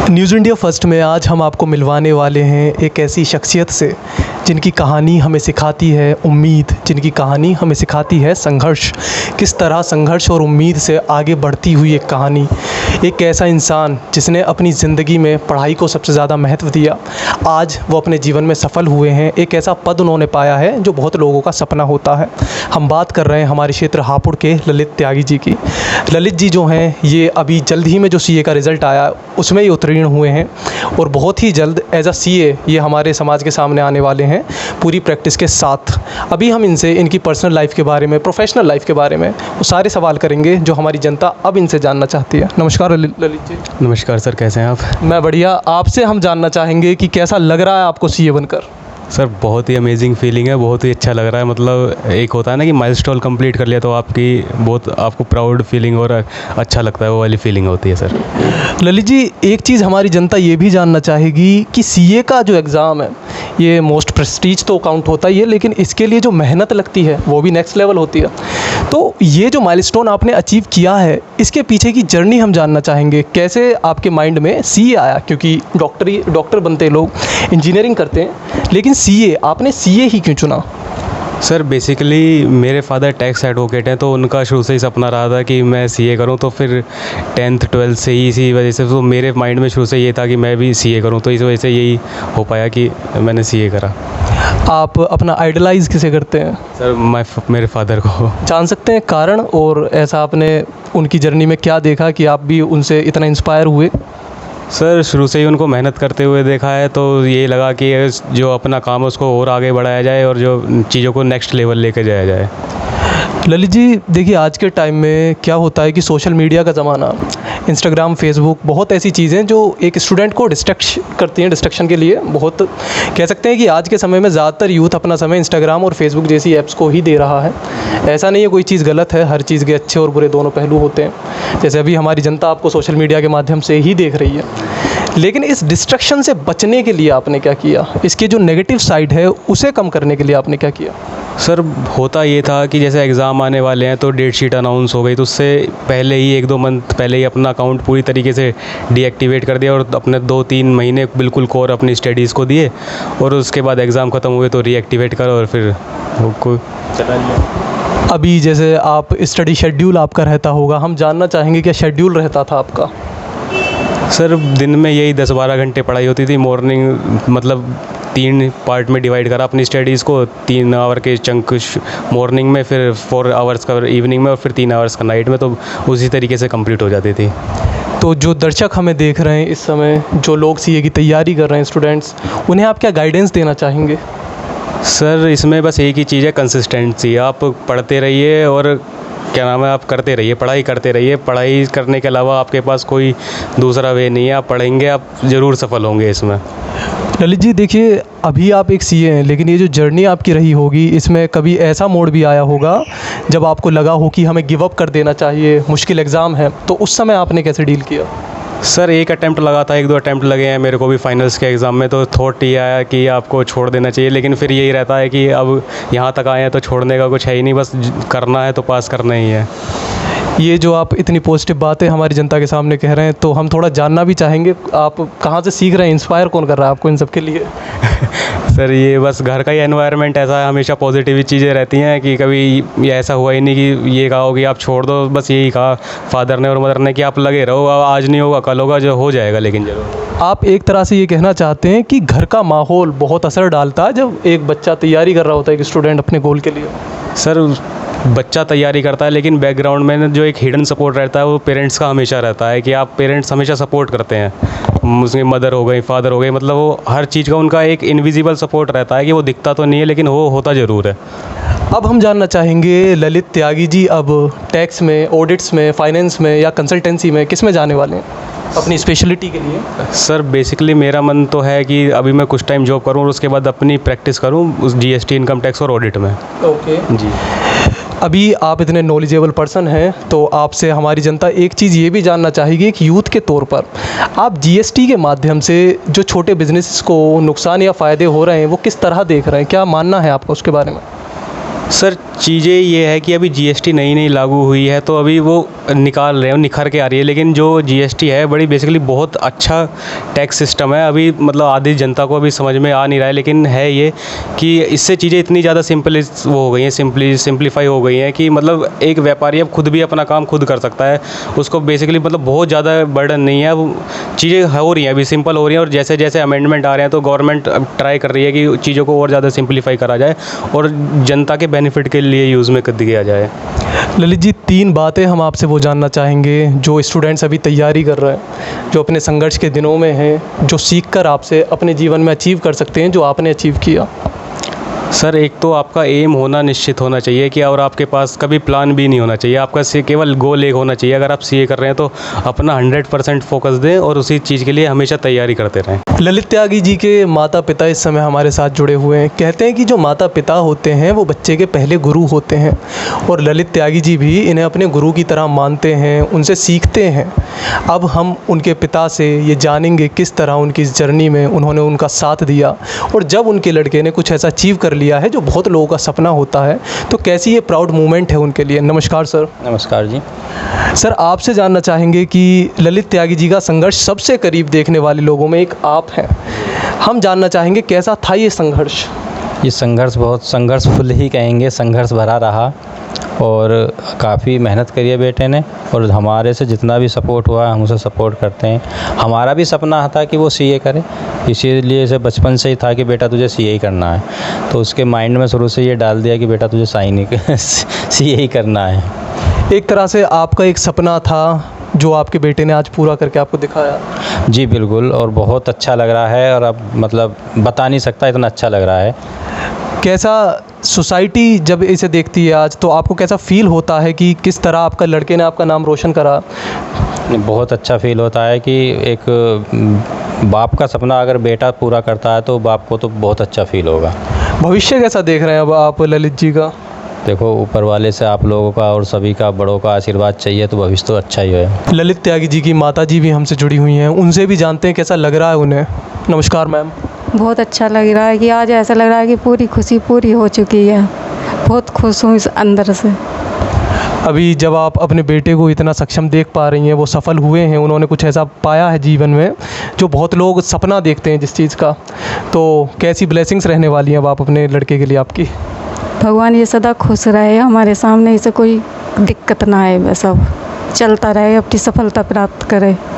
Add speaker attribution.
Speaker 1: News India first में आज हम आपको मिलवाने वाले हैं एक ऐसी शख्सियत से जिनकी कहानी हमें सिखाती है उम्मीद, जिनकी कहानी हमें सिखाती है संघर्ष। किस तरह संघर्ष और उम्मीद से आगे बढ़ती हुई एक कहानी। एक ऐसा इंसान जिसने अपनी ज़िंदगी में पढ़ाई को सबसे ज़्यादा महत्व दिया, आज वो अपने जीवन में सफल हुए हैं। एक ऐसा पद उन्होंने पाया है जो बहुत लोगों का सपना होता है। हम बात कर रहे हैं हमारे क्षेत्र हापुड़ के ललित त्यागी जी की। ललित जी जो हैं ये अभी जल्द ही में जो सीए का रिज़ल्ट आया उसमें ही उत्तीर्ण हुए हैं और बहुत ही जल्द एज अ सीए ये हमारे समाज के सामने आने वाले हैं पूरी प्रैक्टिस के साथ। अभी हम इनसे इनकी पर्सनल लाइफ के बारे में, प्रोफेशनल लाइफ के बारे में वो सारे सवाल करेंगे जो हमारी जनता अब इनसे जानना चाहती है। नमस्कार ललित जी।
Speaker 2: नमस्कार सर, कैसे हैं आप?
Speaker 1: मैं बढ़िया। आपसे हम जानना चाहेंगे कि कैसा लग रहा है आपको सीए बनकर?
Speaker 2: सर बहुत ही अमेजिंग फीलिंग है, बहुत ही अच्छा लग रहा है। मतलब एक होता है ना कि माइलस्टोन कंप्लीट कर लिया तो आपको प्राउड फीलिंग और अच्छा लगता है, वो वाली फीलिंग होती है सर।
Speaker 1: ललित जी, एक चीज़ हमारी जनता ये भी जानना चाहेगी कि सीए का जो एग्ज़ाम है ये मोस्ट प्रेस्टीज तो काउंट होता ही है, लेकिन इसके लिए जो मेहनत लगती है वो भी नेक्स्ट लेवल होती है। तो ये जो माइलस्टोन आपने अचीव किया है इसके पीछे की जर्नी हम जानना चाहेंगे। कैसे आपके माइंड में सीए आया? क्योंकि डॉक्टर बनते लोग इंजीनियरिंग करते हैं, लेकिन सीए, आपने सीए ही क्यों चुना?
Speaker 2: सर बेसिकली मेरे फादर टैक्स एडवोकेट हैं, तो उनका शुरू से ही सपना रहा था कि मैं सीए करूं। तो फिर 10th 12th से ही इसी वजह से तो मेरे माइंड में शुरू से ये था कि मैं भी सीए करूं, तो इस वजह से यही हो पाया कि मैंने सीए करा।
Speaker 1: आप अपना आइडलाइज़ किसे करते हैं?
Speaker 2: सर मेरे फादर को।
Speaker 1: जान सकते हैं कारण, और ऐसा आपने उनकी जर्नी में क्या देखा कि आप भी उनसे इतना इंस्पायर हुए?
Speaker 2: सर शुरू से ही उनको मेहनत करते हुए देखा है, तो ये लगा कि जो अपना काम है उसको और आगे बढ़ाया जाए और जो चीज़ों को नेक्स्ट लेवल लेके जाया जाए।
Speaker 1: ललित जी देखिए, आज के टाइम में क्या होता है कि सोशल मीडिया का ज़माना, इंस्टाग्राम, फेसबुक, बहुत ऐसी चीज़ें जो एक स्टूडेंट को डिस्ट्रैक्शन के लिए बहुत कह सकते हैं कि आज के समय में ज़्यादातर यूथ अपना समय इंस्टाग्राम और फेसबुक जैसी ऐप्स को ही दे रहा है। ऐसा नहीं है कोई चीज़ गलत है, हर चीज़ के अच्छे और बुरे दोनों पहलू होते हैं। जैसे अभी हमारी जनता आपको सोशल मीडिया के माध्यम से ही देख रही है, लेकिन इस डिस्ट्रैक्शन से बचने के लिए आपने क्या किया? इसके जो नेगेटिव साइड है उसे कम करने के लिए आपने क्या किया?
Speaker 2: सर होता ये था कि जैसे एग्ज़ाम आने वाले हैं तो डेट शीट अनाउंस हो गई, तो उससे पहले ही 1-2 मंथ पहले ही अपना अकाउंट पूरी तरीके से डीएक्टिवेट कर दिया और अपने 2-3 महीने बिल्कुल कोर अपनी स्टडीज़ को दिए, और उसके बाद एग्ज़ाम ख़त्म हुए तो रीएक्टिवेट करो और फिर को चला लिया।
Speaker 1: अभी जैसे आप स्टडी शेड्यूल आपका रहता होगा, हम जानना चाहेंगे क्या शेड्यूल रहता था आपका?
Speaker 2: सर दिन में यही 10-12 घंटे पढ़ाई होती थी। मॉर्निंग मतलब 3 पार्ट में डिवाइड करा अपनी स्टडीज़ को, 3 आवर के चंक मॉर्निंग में, फिर 4 आवर्स का इवनिंग में और फिर 3 आवर्स का नाइट में, तो उसी तरीके से कंप्लीट हो जाती थी।
Speaker 1: तो जो दर्शक हमें देख रहे हैं इस समय, जो लोग सीए की तैयारी कर रहे हैं स्टूडेंट्स, उन्हें आप क्या गाइडेंस देना चाहेंगे?
Speaker 2: सर इसमें बस एक ही चीज़ है, कंसिस्टेंसी। आप पढ़ते रहिए और क्या नाम है, आप करते रहिए, पढ़ाई करते रहिए। पढ़ाई करने के अलावा आपके पास कोई दूसरा वे नहीं है। आप पढ़ेंगे, आप ज़रूर सफल होंगे इसमें।
Speaker 1: ललित जी देखिए, अभी आप एक सीए हैं, लेकिन ये जो जर्नी आपकी रही होगी इसमें कभी ऐसा मोड़ भी आया होगा जब आपको लगा हो कि हमें गिव अप कर देना चाहिए, मुश्किल एग्ज़ाम है, तो उस समय आपने कैसे डील किया?
Speaker 2: सर एक अटैम्प्ट लगा था, 1-2 अटैम्प्ट लगे हैं मेरे को भी फाइनल्स के एग्ज़ाम में, तो थॉट ये आया कि आपको छोड़ देना चाहिए, लेकिन फिर यही रहता है कि अब यहाँ तक आए हैं तो छोड़ने का कुछ है ही नहीं, बस करना है तो पास करना ही है।
Speaker 1: ये जो आप इतनी पॉजिटिव बातें हमारी जनता के सामने कह रहे हैं, तो हम थोड़ा जानना भी चाहेंगे, आप कहाँ से सीख रहे हैं? इंस्पायर कौन कर रहा है आपको इन सब के लिए?
Speaker 2: सर ये बस घर का ही एनवायरनमेंट ऐसा है, हमेशा पॉजिटिव चीज़ें रहती हैं कि कभी ये ऐसा हुआ ही नहीं कि ये कहा हो कि आप छोड़ दो। बस यही कहा फादर ने और मदर ने कि आप लगे रहो, आज नहीं होगा कल होगा, जो हो जाएगा लेकिन जरूर।
Speaker 1: आप एक तरह से ये कहना चाहते हैं कि घर का माहौल बहुत असर डालता है जब एक बच्चा तैयारी कर रहा होता है, एक स्टूडेंट अपने गोल के लिए?
Speaker 2: सर बच्चा तैयारी करता है, लेकिन बैकग्राउंड में जो एक हिडन सपोर्ट रहता है वो पेरेंट्स का हमेशा रहता है कि आप पेरेंट्स हमेशा सपोर्ट करते हैं। उसमें मदर हो गई, फादर हो गए, मतलब वो हर चीज़ का उनका एक इनविजिबल सपोर्ट रहता है कि वो दिखता तो नहीं है लेकिन वो होता ज़रूर है।
Speaker 1: अब हम जानना चाहेंगे ललित त्यागी जी अब टैक्स में, ऑडिट्स में, फाइनेंस में या कंसल्टेंसी में किस में जाने वाले हैं अपनी स्पेशलिटी के लिए?
Speaker 2: सर बेसिकली मेरा मन तो है कि अभी मैं कुछ टाइम जॉब करूं और उसके बाद अपनी प्रैक्टिस करूं उस जीएसटी, इनकम टैक्स और ऑडिट में।
Speaker 1: ओके
Speaker 2: जी।
Speaker 1: अभी आप इतने नॉलेजेबल पर्सन हैं, तो आपसे हमारी जनता एक चीज़ ये भी जानना चाहेगी कि यूथ के तौर पर आप जीएसटी के माध्यम से जो छोटे बिजनेस को नुकसान या फ़ायदे हो रहे हैं वो किस तरह देख रहे हैं? क्या मानना है आपका उसके बारे में?
Speaker 2: सर चीज़ें ये है कि अभी जीएसटी नई लागू हुई है, तो अभी वो निकाल रहे हैं, निखर के आ रही है। लेकिन जो जीएसटी है बड़ी बेसिकली बहुत अच्छा टैक्स सिस्टम है। अभी मतलब आधी जनता को अभी समझ में आ नहीं रहा है, लेकिन है ये कि इससे चीज़ें इतनी ज़्यादा वो हो गई हैं, सिंप्लीफाई हो गई हैं कि मतलब एक व्यापारी अब खुद भी अपना काम खुद कर सकता है। उसको बेसिकली मतलब बहुत ज़्यादा बर्डन नहीं है। अब चीज़ें हो रही हैं, अभी सिंपल हो रही हैं, और जैसे जैसे अमेंडमेंट आ रहे हैं तो गवर्नमेंट अब ट्राई कर रही है कि चीज़ों को और ज़्यादा सिंप्लीफाई करा जाए और जनता के बेनिफिट के लिए यूज़ में कर दिया जाए।
Speaker 1: ललित जी, 3 बातें हम आपसे वो जानना चाहेंगे जो स्टूडेंट्स अभी तैयारी कर रहे हैं, जो अपने संघर्ष के दिनों में हैं, जो सीख कर आपसे अपने जीवन में अचीव कर सकते हैं जो आपने अचीव किया।
Speaker 2: सर एक तो आपका एम होना निश्चित होना चाहिए कि, और आपके पास कभी प्लान भी नहीं होना चाहिए। आपका केवल गोल एक होना चाहिए। अगर आप सीए कर रहे हैं तो अपना 100% फोकस दें और उसी चीज़ के लिए हमेशा तैयारी करते रहें।
Speaker 1: ललित त्यागी जी के माता पिता इस समय हमारे साथ जुड़े हुए हैं। कहते हैं कि जो माता पिता होते हैं वो बच्चे के पहले गुरु होते हैं, और ललित त्यागी जी भी इन्हें अपने गुरु की तरह मानते हैं, उनसे सीखते हैं। अब हम उनके पिता से ये जानेंगे किस तरह उनकी इस जर्नी में उन्होंने उनका साथ दिया, और जब उनके लड़के ने कुछ ऐसा अचीव कर लिया है जो बहुत लोगों का सपना होता है, तो कैसी ये प्राउड मोमेंट है उनके लिए। नमस्कार सर।
Speaker 3: नमस्कार जी।
Speaker 1: सर, आपसे जानना चाहेंगे कि ललित त्यागी जी का संघर्ष सबसे करीब देखने वाले लोगों में एक आप हैं। हम जानना चाहेंगे कैसा था ये संघर्ष।
Speaker 3: ये संघर्ष बहुत संघर्षफुल ही कहेंगे, संघर्ष भरा रहा, और काफ़ी मेहनत करी है बेटे ने, और हमारे से जितना भी सपोर्ट हुआ हम उसे सपोर्ट करते हैं। हमारा भी सपना था कि वो सीए करे, इसीलिए इसे बचपन से ही था कि बेटा तुझे सीए ही करना है, तो उसके माइंड में शुरू से ये डाल दिया कि बेटा तुझे सीए ही करना है।
Speaker 1: एक तरह से आपका एक सपना था जो आपके बेटे ने आज पूरा करके आपको दिखाया।
Speaker 3: जी बिल्कुल, और बहुत अच्छा लग रहा है, और अब मतलब बता नहीं सकता इतना अच्छा लग रहा है।
Speaker 1: कैसा सोसाइटी जब इसे देखती है आज, तो आपको कैसा फील होता है कि किस तरह आपका लड़के ने आपका नाम रोशन करा?
Speaker 3: बहुत अच्छा फील होता है कि एक बाप का सपना अगर बेटा पूरा करता है तो बाप को तो बहुत अच्छा फील होगा।
Speaker 1: भविष्य कैसा देख रहे हैं अब आप ललित जी का?
Speaker 3: देखो, ऊपर वाले से आप लोगों का और सभी का बड़ों का आशीर्वाद चाहिए, तो भविष्य तो अच्छा ही है।
Speaker 1: ललित त्यागी जी की माता जी भी हमसे जुड़ी हुई हैं, उनसे भी जानते हैं कैसा लग रहा है उन्हें। नमस्कार मैम।
Speaker 4: बहुत अच्छा लग रहा है कि आज ऐसा लग रहा है कि पूरी खुशी पूरी हो चुकी है। बहुत खुश हूँ इस अंदर से।
Speaker 1: अभी जब आप अपने बेटे को इतना सक्षम देख पा रही हैं, वो सफल हुए हैं, उन्होंने कुछ ऐसा पाया है जीवन में जो बहुत लोग सपना देखते हैं जिस चीज़ का, तो कैसी ब्लेसिंग्स रहने वाली हैं अब आप अपने लड़के के लिए आपकी?
Speaker 4: भगवान ये सदा खुश रहे, हमारे सामने इसे कोई दिक्कत ना आए, बस अब चलता रहे, अपनी सफलता प्राप्त करे।